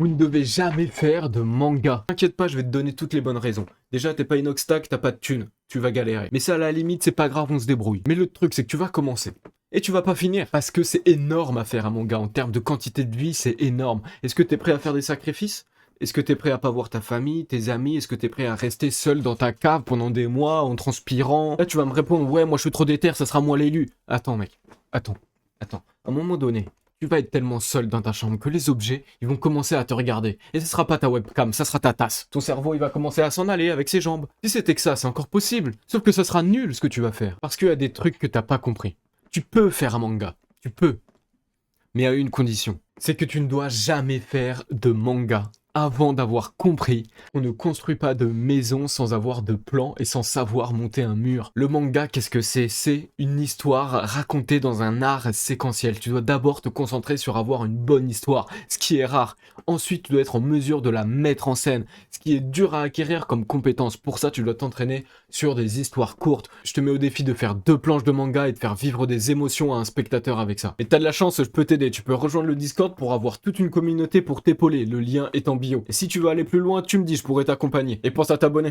Vous ne devez jamais faire de manga. T'inquiète pas, je vais te donner toutes les bonnes raisons. Déjà, t'es pas inoxtag, t'as pas de thunes. Tu vas galérer. Mais ça, à la limite, c'est pas grave, on se débrouille. Mais le truc, c'est que tu vas commencer. Et tu vas pas finir. Parce que c'est énorme à faire un manga. En termes de quantité de vie, c'est énorme. Est-ce que t'es prêt à faire des sacrifices? Est-ce que t'es prêt à pas voir ta famille, tes amis? Est-ce que t'es prêt à rester seul dans ta cave pendant des mois en transpirant? Là, tu vas me répondre, ouais, moi je suis trop déter, ça sera moi l'élu. Attends, mec. Attends. À un moment donné, tu vas être tellement seul dans ta chambre que les objets, ils vont commencer à te regarder. Et ce sera pas ta webcam, ça sera ta tasse. Ton cerveau, il va commencer à s'en aller avec ses jambes. Si c'était que ça, c'est encore possible. Sauf que ça sera nul ce que tu vas faire. Parce qu'il y a des trucs que t'as pas compris. Tu peux faire un manga. Tu peux. Mais à une condition. C'est que tu ne dois jamais faire de manga avant d'avoir compris qu'on ne construit pas de maison sans avoir de plan et sans savoir monter un mur. Le manga, qu'est-ce que c'est? C'est une histoire racontée dans un art séquentiel. Tu dois d'abord te concentrer sur avoir une bonne histoire, ce qui est rare. Ensuite, tu dois être en mesure de la mettre en scène, ce qui est dur à acquérir comme compétence. Pour ça, tu dois t'entraîner sur des histoires courtes. Je te mets au défi de faire 2 planches de manga et de faire vivre des émotions à un spectateur avec ça. Et t'as de la chance, je peux t'aider. Tu peux rejoindre le Discord pour avoir toute une communauté pour t'épauler. Le lien est en bio. Et si tu veux aller plus loin, tu me dis, je pourrais t'accompagner. Et pense à t'abonner.